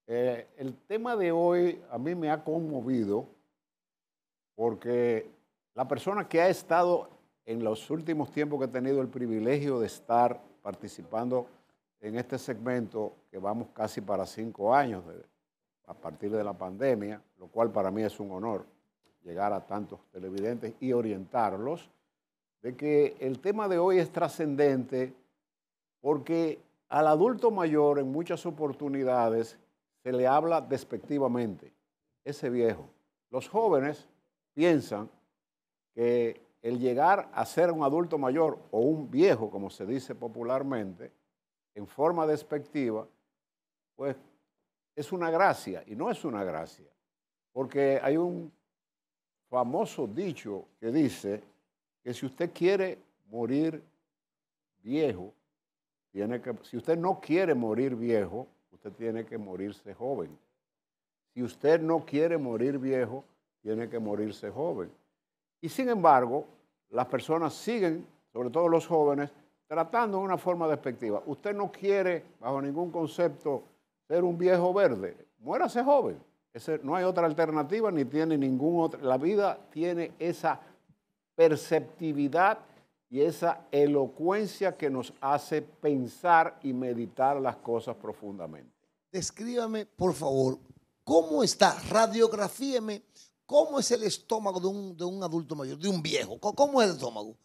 El tema de hoy a mí me ha conmovido porque la persona que ha estado en los últimos tiempos que he tenido el privilegio de estar participando en este segmento, que vamos casi para 5 años a partir de la pandemia, lo cual para mí es un honor llegar a tantos televidentes y orientarlos, de que el tema de hoy es trascendente porque al adulto mayor en muchas oportunidades se le habla despectivamente, ese viejo. Los jóvenes piensan que el llegar a ser un adulto mayor o un viejo, como se dice popularmente, en forma despectiva, pues es una gracia y no es una gracia, porque hay un famoso dicho que dice que si usted quiere morir viejo, si usted no quiere morir viejo, usted tiene que morirse joven. Si usted no quiere morir viejo, tiene que morirse joven. Y sin embargo, las personas siguen, sobre todo los jóvenes, tratando de una forma despectiva. Usted no quiere, bajo ningún concepto, ser un viejo verde. Muérase joven. No hay otra alternativa, ni tiene ningún otro. La vida tiene esa perceptividad y esa elocuencia que nos hace pensar y meditar las cosas profundamente. Descríbame, por favor, cómo está, radiografíeme, cómo es el estómago de un adulto mayor, de un viejo. ¿Cómo es el estómago?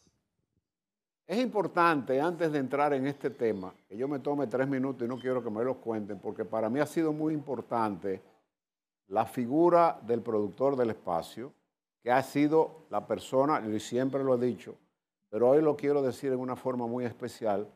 Es importante, antes de entrar en este tema, que yo me tome 3 minutos y no quiero que me los cuenten, porque para mí ha sido muy importante la figura del productor del espacio, que ha sido la persona, y siempre lo he dicho, pero hoy lo quiero decir en una forma muy especial,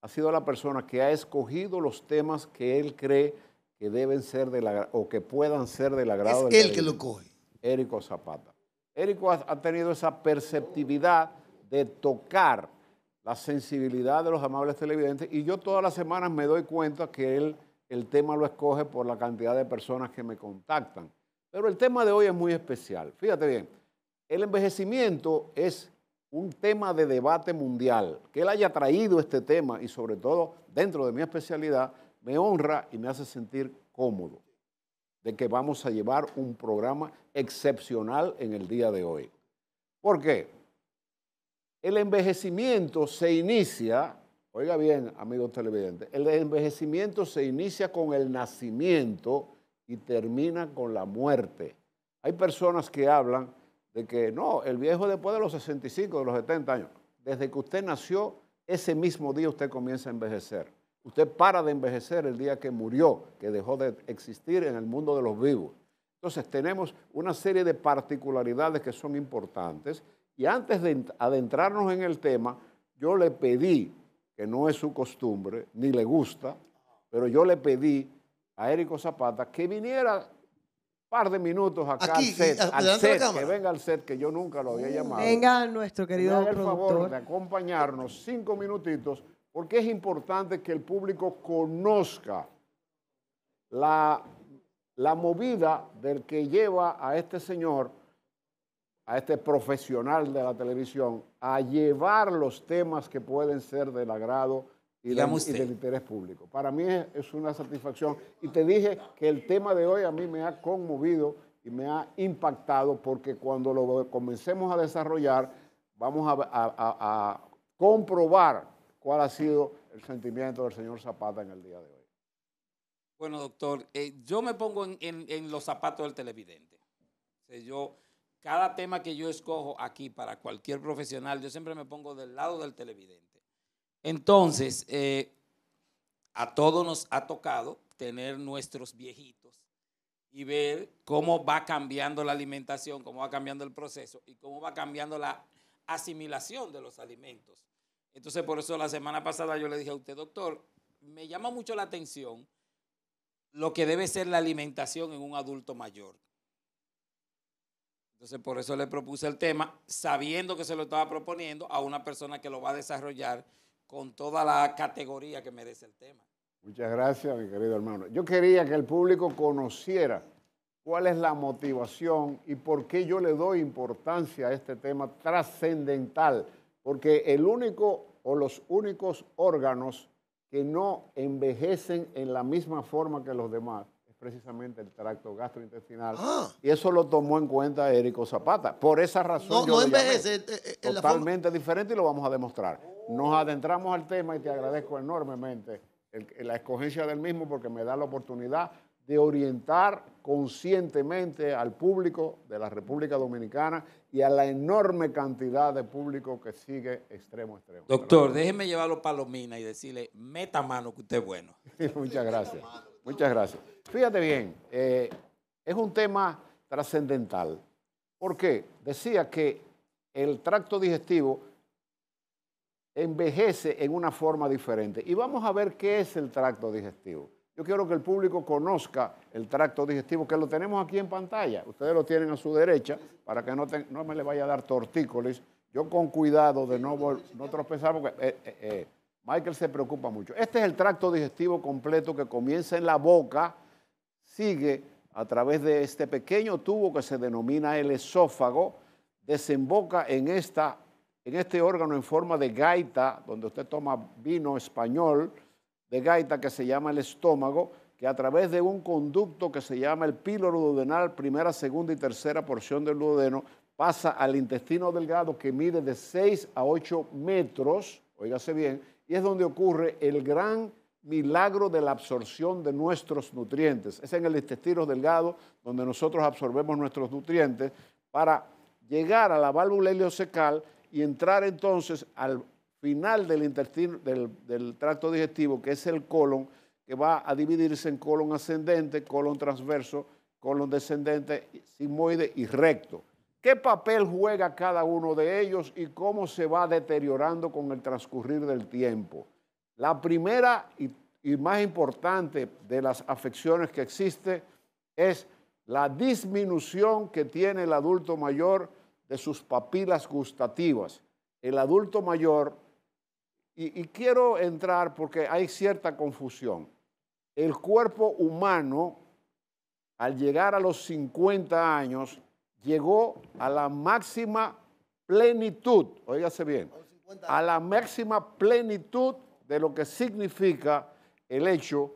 ha sido la persona que ha escogido los temas que él cree que deben ser o que puedan ser del agrado del Es él que lo coge. Érico Zapata. Érico ha tenido esa perceptividad de tocar la sensibilidad de los amables televidentes y yo todas las semanas me doy cuenta que él el tema lo escoge por la cantidad de personas que me contactan. Pero el tema de hoy es muy especial. Fíjate bien, el envejecimiento es un tema de debate mundial. Que él haya traído este tema y sobre todo dentro de mi especialidad me honra y me hace sentir cómodo de que vamos a llevar un programa excepcional en el día de hoy. ¿Por qué? El envejecimiento se inicia, oiga bien, amigos televidentes, el envejecimiento se inicia con el nacimiento y termina con la muerte. Hay personas que hablan de que no, el viejo después de los 65, de los 70 años, desde que usted nació, ese mismo día usted comienza a envejecer. Usted para de envejecer el día que murió, que dejó de existir en el mundo de los vivos. Entonces tenemos una serie de particularidades que son importantes y antes de adentrarnos en el tema, yo le pedí, que no es su costumbre, ni le gusta, pero yo le pedí a Érico Zapata que viniera un par de minutos acá aquí, al set, que venga al set, que yo nunca lo había llamado. Venga nuestro querido productor. Me haga el favor de productor. acompañarnos 5 minutitos, porque es importante que el público conozca la movida del que lleva a este señor, a este profesional de la televisión, a llevar los temas que pueden ser del agrado y del interés público. Para mí es una satisfacción. Y te dije que el tema de hoy a mí me ha conmovido y me ha impactado porque cuando lo comencemos a desarrollar vamos a comprobar cuál ha sido el sentimiento del señor Zapata en el día de hoy. Bueno, doctor, yo me pongo en los zapatos del televidente. Cada tema que yo escojo aquí para cualquier profesional, yo siempre me pongo del lado del televidente. Entonces, a todos nos ha tocado tener nuestros viejitos y ver cómo va cambiando la alimentación, cómo va cambiando el proceso y cómo va cambiando la asimilación de los alimentos. Entonces, por eso la semana pasada yo le dije a usted, doctor, me llama mucho la atención lo que debe ser la alimentación en un adulto mayor. Entonces, por eso le propuse el tema, sabiendo que se lo estaba proponiendo a una persona que lo va a desarrollar con toda la categoría que merece el tema. Muchas gracias, mi querido hermano. Yo quería que el público conociera cuál es la motivación y por qué yo le doy importancia a este tema trascendental, porque el único o los únicos órganos que no envejecen en la misma forma que los demás es precisamente el tracto gastrointestinal. Ah. Y eso lo tomó en cuenta Érico Zapata. Por esa razón No, yo no lo llamé. envejece. Totalmente diferente y lo vamos a demostrar. Nos adentramos al tema y te agradezco enormemente la escogencia del mismo porque me da la oportunidad de orientar conscientemente al público de la República Dominicana y a la enorme cantidad de público que sigue extremo a extremo. Doctor, déjeme llevarlo a Palomina y decirle, meta mano que usted es bueno. Muchas gracias. Muchas gracias. Fíjate bien, es un tema trascendental. ¿Por qué? Decía que el tracto digestivo envejece en una forma diferente. Y vamos a ver qué es el tracto digestivo. Yo quiero que el público conozca el tracto digestivo, que lo tenemos aquí en pantalla. Ustedes lo tienen a su derecha para que no me le vaya a dar tortícolis. Yo con cuidado de no tropezar, porque Michael se preocupa mucho. Este es el tracto digestivo completo que comienza en la boca, sigue a través de este pequeño tubo que se denomina el esófago, desemboca en este órgano en forma de gaita, donde usted toma vino español, de gaita que se llama el estómago, que a través de un conducto que se llama el píloro duodenal, primera, segunda y tercera porción del duodeno, pasa al intestino delgado que mide de 6 a 8 metros, óigase bien, y es donde ocurre el gran milagro de la absorción de nuestros nutrientes. Es en el intestino delgado donde nosotros absorbemos nuestros nutrientes para llegar a la válvula ileocecal y entrar entonces al final del intestino, del tracto digestivo, que es el colon, que va a dividirse en colon ascendente, colon transverso, colon descendente, sigmoide y recto. ¿Qué papel juega cada uno de ellos y cómo se va deteriorando con el transcurrir del tiempo? La primera y más importante de las afecciones que existe es la disminución que tiene el adulto mayor de sus papilas gustativas. El adulto mayor, y quiero entrar porque hay cierta confusión, el cuerpo humano al llegar a los 50 años llegó a la máxima plenitud, óigase bien, a la máxima plenitud de lo que significa el hecho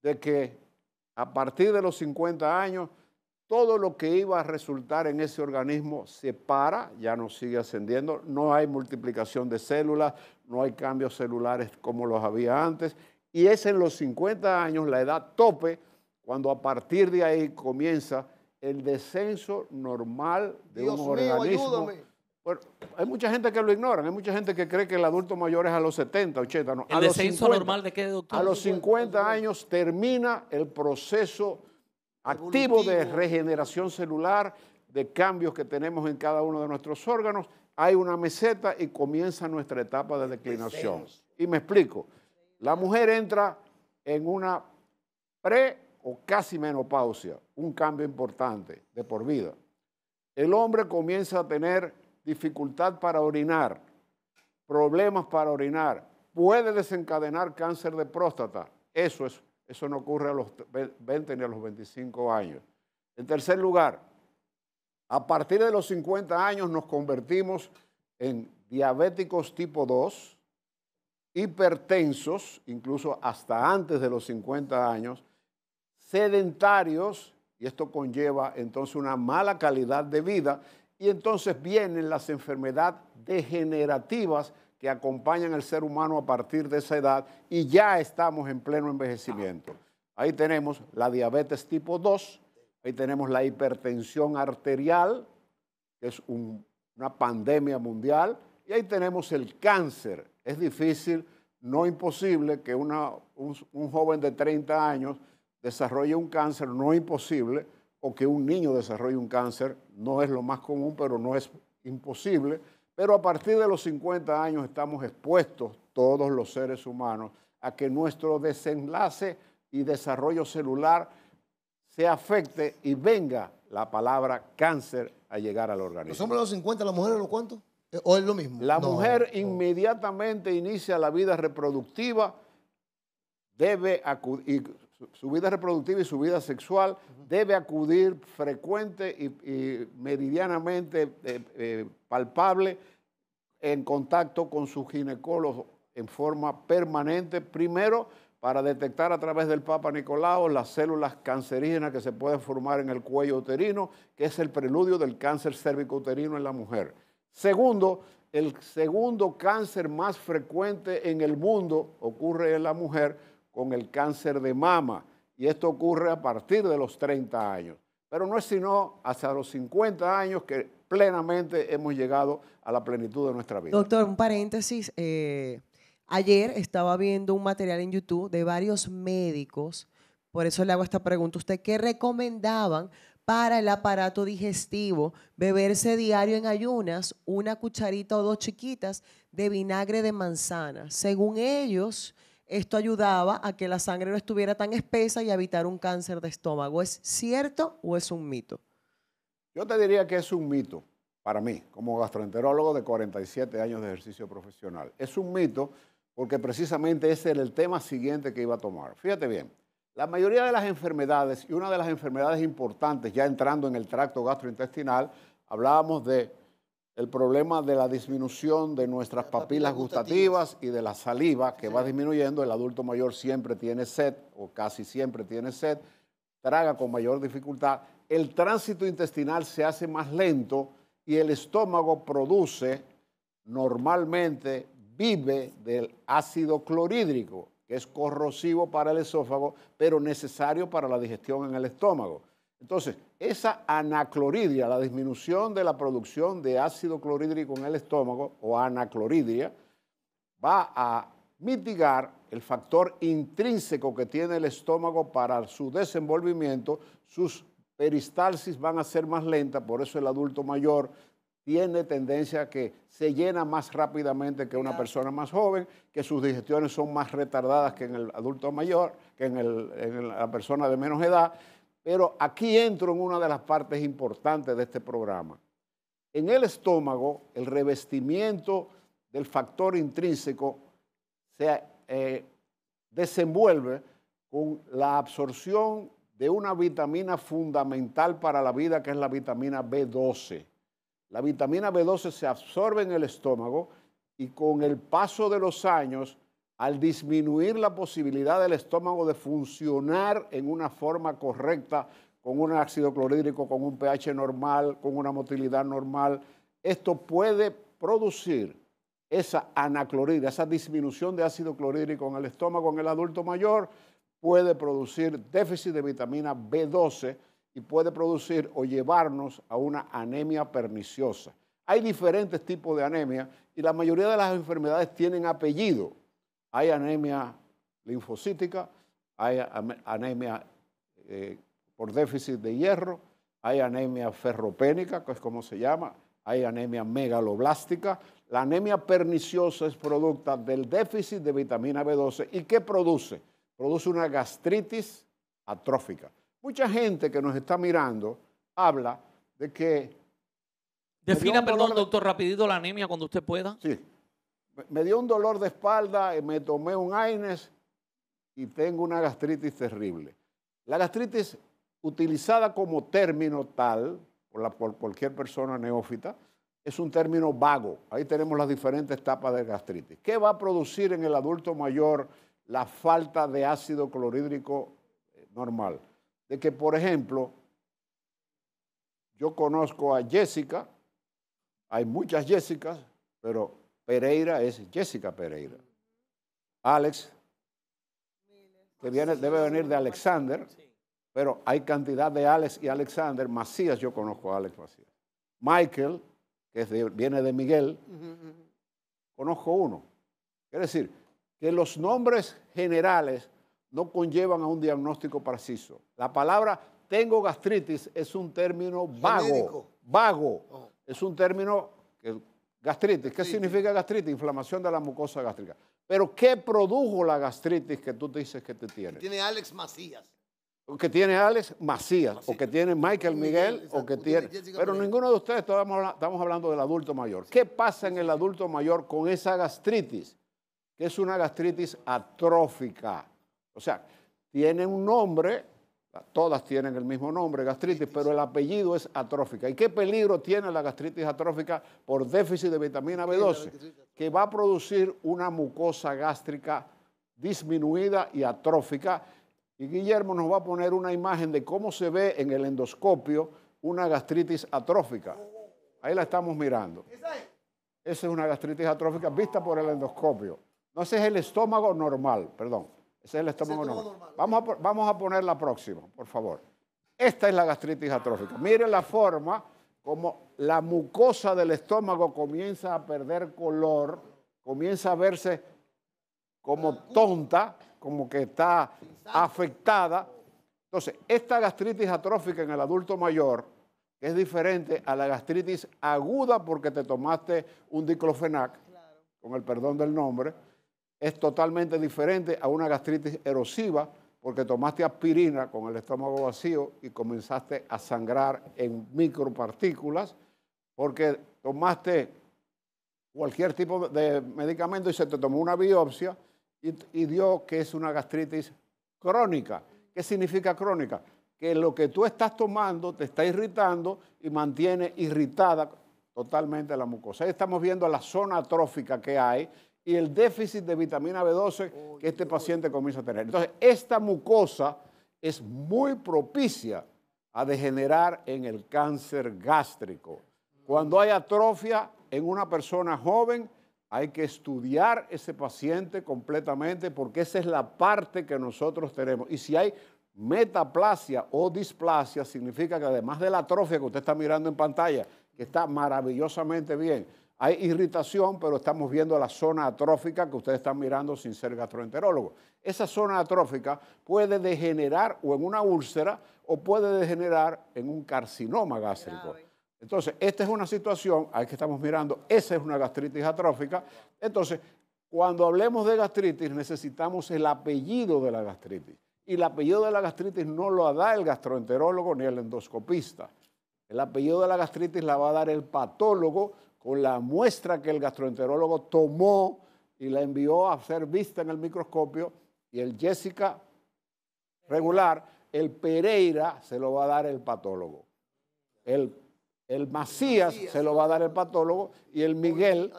de que a partir de los 50 años todo lo que iba a resultar en ese organismo se para, ya no sigue ascendiendo, no hay multiplicación de células, no hay cambios celulares como los había antes, y es en los 50 años la edad tope, cuando a partir de ahí comienza el descenso normal de un organismo. Ayúdame. Bueno, hay mucha gente que lo ignora, hay mucha gente que cree que el adulto mayor es a los 70, 80, no. ¿El descenso normal de qué, doctor? A los 50 años termina el proceso activo de regeneración celular, de cambios que tenemos en cada uno de nuestros órganos. Hay una meseta y comienza nuestra etapa de declinación. Y me explico. La mujer entra en una pre o casi menopausia, un cambio importante de por vida. El hombre comienza a tener dificultad para orinar, problemas para orinar, puede desencadenar cáncer de próstata. Eso no ocurre a los 20 ni a los 25 años. En tercer lugar, a partir de los 50 años nos convertimos en diabéticos tipo 2, hipertensos, incluso hasta antes de los 50 años, sedentarios, y esto conlleva entonces una mala calidad de vida, y entonces vienen las enfermedades degenerativas que acompañan al ser humano a partir de esa edad y ya estamos en pleno envejecimiento. Ahí tenemos la diabetes tipo 2, ahí tenemos la hipertensión arterial, que es una pandemia mundial, y ahí tenemos el cáncer. Es difícil, no imposible, que un joven de 30 años desarrolle un cáncer, no imposible, o que un niño desarrolle un cáncer, no es lo más común, pero no es imposible. Pero a partir de los 50 años estamos expuestos, todos los seres humanos, a que nuestro desenlace y desarrollo celular se afecte y venga la palabra cáncer a llegar al organismo. ¿Los hombres a los 50, las mujeres a los cuántos? ¿O es lo mismo? La mujer inmediatamente inicia la vida reproductiva, debe acudir, su vida reproductiva y su vida sexual, debe acudir frecuente y meridianamente palpable en contacto con su ginecólogo en forma permanente, primero para detectar a través del Papa Nicolau las células cancerígenas que se pueden formar en el cuello uterino, que es el preludio del cáncer cérvico-uterino en la mujer. Segundo, el segundo cáncer más frecuente en el mundo ocurre en la mujer con el cáncer de mama, y esto ocurre a partir de los 30 años. Pero no es sino hasta los 50 años que plenamente hemos llegado a la plenitud de nuestra vida. Doctor, un paréntesis. Ayer estaba viendo un material en YouTube de varios médicos, por eso le hago esta pregunta a usted, ¿qué recomendaban para el aparato digestivo? Beberse diario en ayunas una cucharita o dos chiquitas de vinagre de manzana. Según ellos, esto ayudaba a que la sangre no estuviera tan espesa y a evitar un cáncer de estómago. ¿Es cierto o es un mito? Yo te diría que es un mito para mí, como gastroenterólogo de 47 años de ejercicio profesional. Es un mito porque precisamente ese era el tema siguiente que iba a tomar. Fíjate bien, la mayoría de las enfermedades, y una de las enfermedades importantes, ya entrando en el tracto gastrointestinal, hablábamos de el problema de la disminución de nuestras papilas gustativas y de la saliva que va disminuyendo. El adulto mayor siempre tiene sed, o casi siempre tiene sed, traga con mayor dificultad. El tránsito intestinal se hace más lento y el estómago produce, normalmente vive del ácido clorhídrico, que es corrosivo para el esófago, pero necesario para la digestión en el estómago. Entonces, esa anacloridria, la disminución de la producción de ácido clorhídrico en el estómago, o anacloridria, va a mitigar el factor intrínseco que tiene el estómago para su desenvolvimiento. Sus peristalsis van a ser más lentas, por eso el adulto mayor tiene tendencia a que se llena más rápidamente que una persona más joven, que sus digestiones son más retardadas que en el adulto mayor, que en la persona de menos edad. Pero aquí entro en una de las partes importantes de este programa. En el estómago, el revestimiento del factor intrínseco se desenvuelve con la absorción de una vitamina fundamental para la vida, que es la vitamina B12. La vitamina B12 se absorbe en el estómago y con el paso de los años, al disminuir la posibilidad del estómago de funcionar en una forma correcta, con un ácido clorhídrico, con un pH normal, con una motilidad normal, esto puede producir esa anacloridria, esa disminución de ácido clorhídrico en el estómago en el adulto mayor, puede producir déficit de vitamina B12 y puede producir o llevarnos a una anemia perniciosa. Hay diferentes tipos de anemia y la mayoría de las enfermedades tienen apellido. Hay anemia linfocítica, hay anemia por déficit de hierro, hay anemia ferropénica, que es como se llama, hay anemia megaloblástica. La anemia perniciosa es producto del déficit de vitamina B12. ¿Y qué produce? Produce una gastritis atrófica. Mucha gente que nos está mirando habla de que... Defina, perdón, doctor, rapidito la anemia cuando usted pueda. Sí. Me dio un dolor de espalda, me tomé un AINES y tengo una gastritis terrible. La gastritis, utilizada como término tal, por cualquier persona neófita, es un término vago. Ahí tenemos las diferentes etapas de gastritis. ¿Qué va a producir en el adulto mayor la falta de ácido clorhídrico normal? De que, por ejemplo, yo conozco a Jessica, hay muchas Jessicas, pero Pereira es Jessica Pereira. Alex, que debe venir de Alexander, pero hay cantidad de Alex y Alexander. Macías, yo conozco a Alex Macías. Michael, que viene de Miguel, conozco uno. Quiere decir que los nombres generales no conllevan a un diagnóstico preciso. La palabra tengo gastritis es un término vago. Genérico. Vago. Oh. Es un término que... Gastritis. ¿Qué significa gastritis? Inflamación de la mucosa gástrica. Pero ¿qué produjo la gastritis que tú dices que te tienes? Tiene Alex Macías. O que tiene Alex Macías, o que tiene Michael Miguel, o que tiene... Pero ninguno de ustedes, estamos hablando del adulto mayor. ¿Qué pasa en el adulto mayor con esa gastritis? Que es una gastritis atrófica. O sea, tiene un nombre, todas tienen el mismo nombre, gastritis, pero el apellido es atrófica. ¿Y qué peligro tiene la gastritis atrófica por déficit de vitamina B12? Que va a producir una mucosa gástrica disminuida y atrófica. Y Guillermo nos va a poner una imagen de cómo se ve en el endoscopio una gastritis atrófica. Ahí la estamos mirando. Esa es una gastritis atrófica vista por el endoscopio. No, ese es el estómago normal, perdón. Ese es el estómago normal. Vamos a poner la próxima, por favor. Esta es la gastritis atrófica. Miren la forma como la mucosa del estómago comienza a perder color, comienza a verse como tonta, como que está afectada. Entonces, esta gastritis atrófica en el adulto mayor es diferente a la gastritis aguda porque te tomaste un diclofenac, con el perdón del nombre. Es totalmente diferente a una gastritis erosiva porque tomaste aspirina con el estómago vacío y comenzaste a sangrar en micropartículas, porque tomaste cualquier tipo de medicamento y se te tomó una biopsia y dio que es una gastritis crónica. ¿Qué significa crónica? Que lo que tú estás tomando te está irritando y mantiene irritada totalmente la mucosa. Ahí estamos viendo la zona atrófica que hay y el déficit de vitamina B12 que este paciente comienza a tener. Entonces, esta mucosa es muy propicia a degenerar en el cáncer gástrico. Cuando hay atrofia en una persona joven, hay que estudiar ese paciente completamente porque esa es la parte que nosotros tenemos. Y si hay metaplasia o displasia, significa que además de la atrofia que usted está mirando en pantalla, que está maravillosamente bien, hay irritación, pero estamos viendo la zona atrófica que ustedes están mirando sin ser gastroenterólogo. Esa zona atrófica puede degenerar o en una úlcera o puede degenerar en un carcinoma gástrico. Entonces, esta es una situación, ahí que estamos mirando, esa es una gastritis atrófica. Entonces, cuando hablemos de gastritis, necesitamos el apellido de la gastritis. Y el apellido de la gastritis no lo da el gastroenterólogo ni el endoscopista. El apellido de la gastritis la va a dar el patólogo con la muestra que el gastroenterólogo tomó y la envió a ser vista en el microscopio, y el Jessica regular, el Pereira se lo va a dar el patólogo. El Macías se lo va a dar el patólogo y el Miguel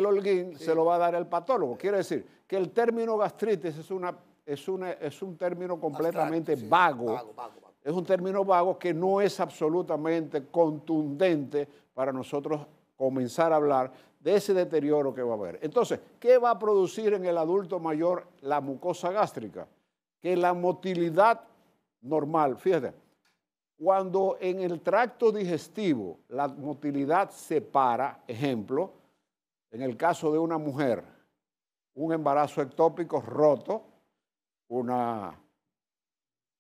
Holguín se lo va a dar el patólogo. Quiere decir que el término gastritis es un término completamente vago. Es un término vago que no es absolutamente contundente para nosotros comenzar a hablar de ese deterioro que va a haber. Entonces, ¿qué va a producir en el adulto mayor la mucosa gástrica? Que la motilidad normal, fíjate, cuando en el tracto digestivo la motilidad se para, ejemplo, en el caso de una mujer, un embarazo ectópico roto, una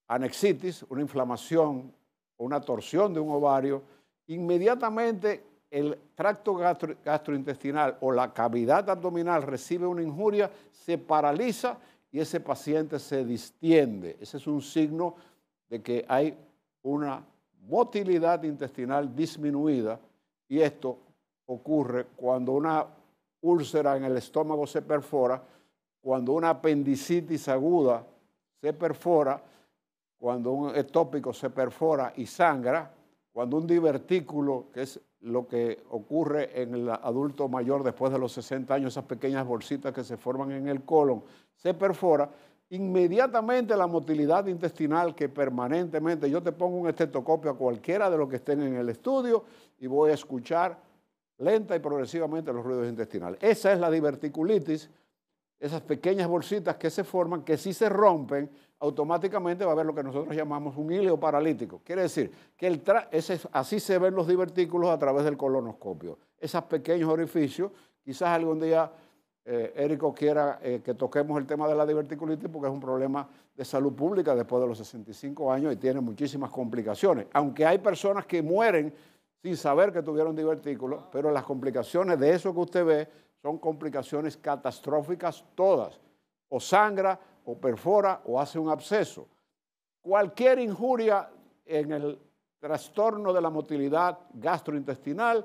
anexitis, una inflamación o una torsión de un ovario, inmediatamente el tracto gastrointestinal o la cavidad abdominal recibe una injuria, se paraliza y ese paciente se distiende. Ese es un signo de que hay una motilidad intestinal disminuida, y esto ocurre cuando una úlcera en el estómago se perfora, cuando una apendicitis aguda se perfora, cuando un ectópico se perfora y sangra, cuando un divertículo, que es lo que ocurre en el adulto mayor después de los 60 años, esas pequeñas bolsitas que se forman en el colon, se perfora, inmediatamente la motilidad intestinal que permanentemente, yo te pongo un estetoscopio a cualquiera de los que estén en el estudio y voy a escuchar lenta y progresivamente los ruidos intestinales. Esa es la diverticulitis, esas pequeñas bolsitas que se forman, que si se rompen, automáticamente va a haber lo que nosotros llamamos un híleo paralítico. Quiere decir que así se ven los divertículos a través del colonoscopio. Esos pequeños orificios, quizás algún día Érico quiera que toquemos el tema de la diverticulitis porque es un problema de salud pública después de los 65 años y tiene muchísimas complicaciones. Aunque hay personas que mueren sin saber que tuvieron divertículos, pero las complicaciones de eso que usted ve son complicaciones catastróficas todas. O sangra, o perfora, o hace un absceso. Cualquier injuria en el trastorno de la motilidad gastrointestinal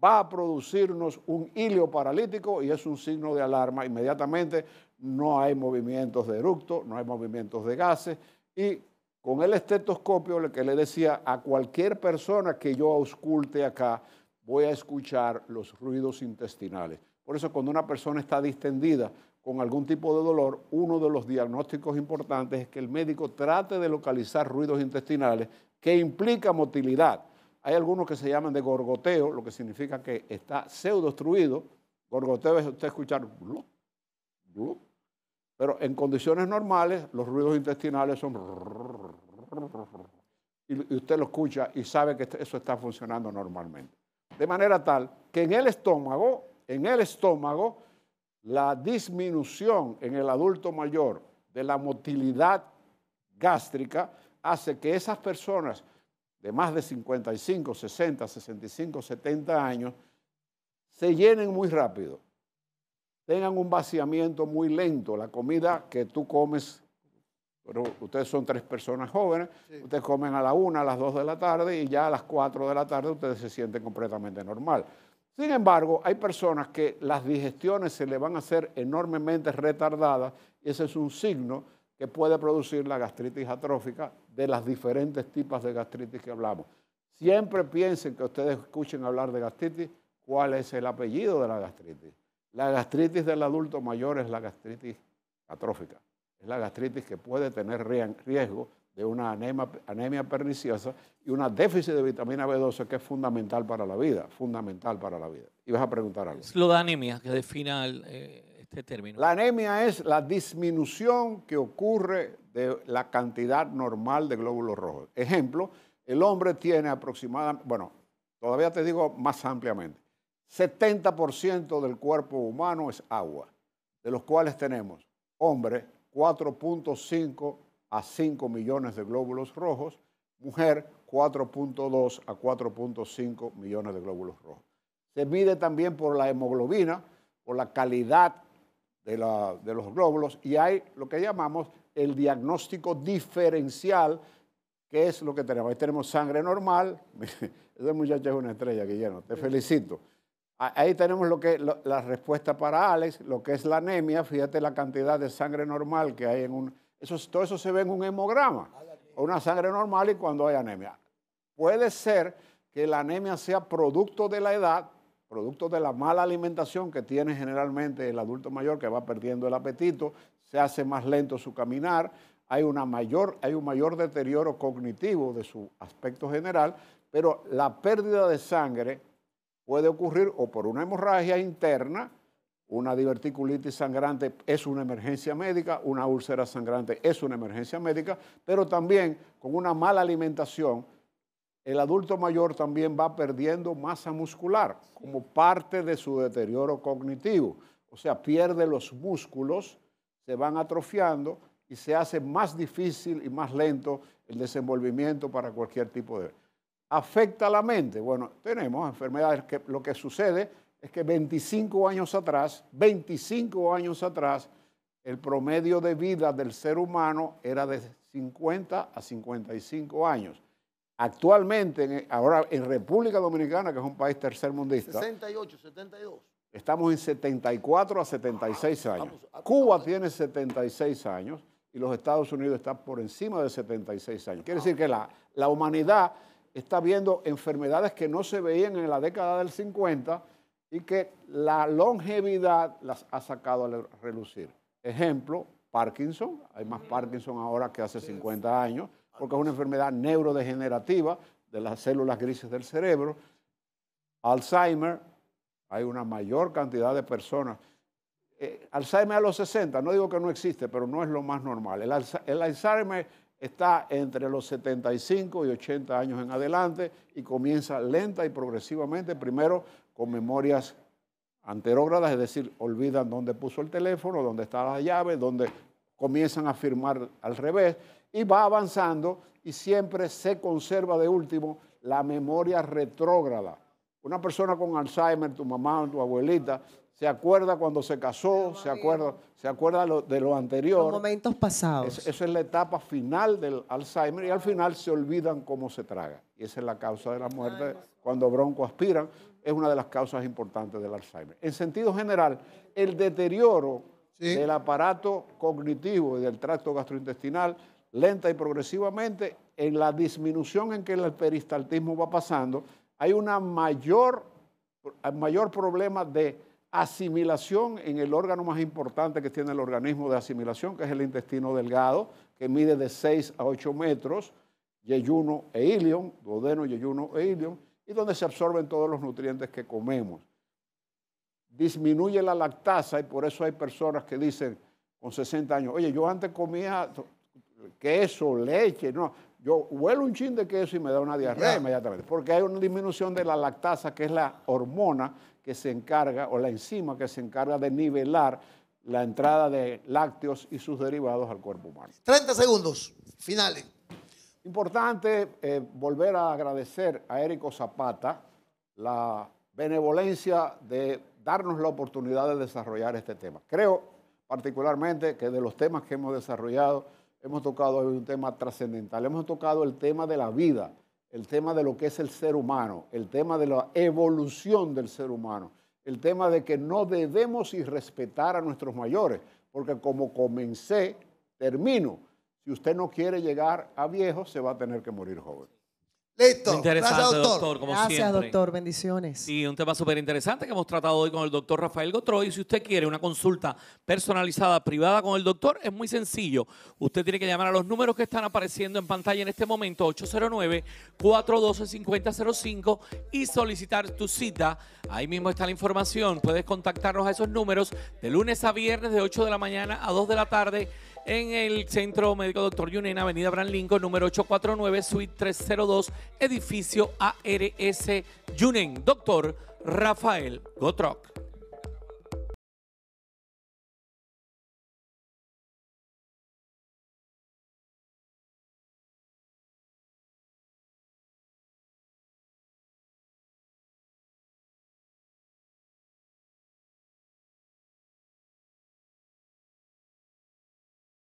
va a producirnos un híleo paralítico y es un signo de alarma. Inmediatamente no hay movimientos de eructo, no hay movimientos de gases, y con el estetoscopio, lo que le decía, a cualquier persona que yo ausculte acá, voy a escuchar los ruidos intestinales. Por eso cuando una persona está distendida, con algún tipo de dolor, uno de los diagnósticos importantes es que el médico trate de localizar ruidos intestinales que implica motilidad. Hay algunos que se llaman de gorgoteo, lo que significa que está pseudo-obstruido. Gorgoteo es usted escuchar blup, blup. Pero en condiciones normales, los ruidos intestinales son... Y usted lo escucha y sabe que eso está funcionando normalmente. De manera tal que en el estómago, la disminución en el adulto mayor de la motilidad gástrica hace que esas personas de más de 55, 60, 65, 70 años se llenen muy rápido, tengan un vaciamiento muy lento. La comida que tú comes, pero ustedes son 3 personas jóvenes, sí. Ustedes comen a la 1, a las 2 de la tarde y ya a las 4 de la tarde ustedes se sienten completamente normal. Sin embargo, hay personas que las digestiones se le van a hacer enormemente retardadas y ese es un signo que puede producir la gastritis atrófica de las diferentes tipos de gastritis que hablamos. Siempre piensen que ustedes escuchen hablar de gastritis, ¿cuál es el apellido de la gastritis? La gastritis del adulto mayor es la gastritis atrófica. Es la gastritis que puede tener riesgo de una anemia perniciosa y una déficit de vitamina B12 que es fundamental para la vida, Y vas a preguntar algo. Es lo de anemia que defina este término. La anemia es la disminución que ocurre de la cantidad normal de glóbulos rojos. Ejemplo, el hombre tiene aproximadamente, bueno, todavía te digo más ampliamente, 70% del cuerpo humano es agua, de los cuales tenemos, hombre, 4.5 a 5 millones de glóbulos rojos, mujer 4.2 a 4.5 millones de glóbulos rojos. Se mide también por la hemoglobina, por la calidad de los glóbulos y hay lo que llamamos el diagnóstico diferencial, que es lo que tenemos. Ahí tenemos sangre normal, ese muchacho es una estrella, Guillermo, te felicito. Ahí tenemos la respuesta para Alex, lo que es la anemia, fíjate la cantidad de sangre normal que hay en un... todo eso se ve en un hemograma, o una sangre normal y cuando hay anemia. Puede ser que la anemia sea producto de la edad, producto de la mala alimentación que tiene generalmente el adulto mayor que va perdiendo el apetito, se hace más lento su caminar, hay un mayor deterioro cognitivo de su aspecto general, pero la pérdida de sangre puede ocurrir o por una hemorragia interna, una diverticulitis sangrante es una emergencia médica, una úlcera sangrante es una emergencia médica, pero también con una mala alimentación, el adulto mayor también va perdiendo masa muscular como parte de su deterioro cognitivo. O sea, pierde los músculos, se van atrofiando y se hace más difícil y más lento el desenvolvimiento para cualquier tipo de... ¿Afecta a la mente? Bueno, tenemos enfermedades que lo que sucede es que 25 años atrás, el promedio de vida del ser humano era de 50 a 55 años. Actualmente, ahora en República Dominicana, que es un país tercermundista, 68, 72. Estamos en 74 a 76 años. Cuba tiene 76 años y los Estados Unidos están por encima de 76 años. Quiere decir que la humanidad está viendo enfermedades que no se veían en la década del 50 y que la longevidad las ha sacado a relucir. Ejemplo, Parkinson. Hay más Parkinson ahora que hace 50 años, porque es una enfermedad neurodegenerativa de las células grises del cerebro. Alzheimer, hay una mayor cantidad de personas. Alzheimer a los 60, no digo que no existe, pero no es lo más normal. El Alzheimer está entre los 75 y 80 años en adelante y comienza lenta y progresivamente, primero con memorias anterógradas, es decir, olvidan dónde puso el teléfono, dónde está la llave, dónde comienzan a firmar al revés y va avanzando y siempre se conserva de último la memoria retrógrada. Una persona con Alzheimer, tu mamá o tu abuelita, se acuerda cuando se casó, se acuerda de lo anterior. Los momentos pasados. Esa es la etapa final del Alzheimer y al final se olvidan cómo se traga. Y esa es la causa de la muerte. Cuando broncoaspiran, es una de las causas importantes del Alzheimer. En sentido general, el deterioro del aparato cognitivo y del tracto gastrointestinal, lenta y progresivamente, en la disminución en que el peristaltismo va pasando, hay un mayor problema de asimilación en el órgano más importante que tiene el organismo de asimilación, que es el intestino delgado, que mide de 6 a 8 metros, yeyuno e ilion, duodeno, yeyuno e ilion, y donde se absorben todos los nutrientes que comemos. Disminuye la lactasa y por eso hay personas que dicen con 60 años, oye, yo antes comía queso, leche, no, yo huelo un chin de queso y me da una diarrea inmediatamente, porque hay una disminución de la lactasa, que es la hormona que se encarga, o la enzima que se encarga de nivelar la entrada de lácteos y sus derivados al cuerpo humano. 30 segundos, finales. Importante volver a agradecer a Érico Zapata la benevolencia de darnos la oportunidad de desarrollar este tema. Creo particularmente que de los temas que hemos desarrollado, hemos tocado hoy un tema trascendental. Hemos tocado el tema de la vida, el tema de lo que es el ser humano, el tema de la evolución del ser humano, el tema de que no debemos irrespetar a nuestros mayores, porque como comencé, termino. Si usted no quiere llegar a viejo, se va a tener que morir joven. Listo. Interesante, Gracias, doctor, como Gracias, siempre. doctor. Bendiciones. Sí, un tema súper interesante que hemos tratado hoy con el doctor Rafael Gotroy. Y si usted quiere una consulta personalizada, privada con el doctor, es muy sencillo. Usted tiene que llamar a los números que están apareciendo en pantalla en este momento, 809-412-5005, y solicitar tu cita. Ahí mismo está la información. Puedes contactarnos a esos números de lunes a viernes de 8 de la mañana a 2 de la tarde en el Centro Médico Dr. Yunen, Avenida Abraham Lincoln, número 849, Suite 302, edificio ARS Yunen. Doctor Rafael Gotroy.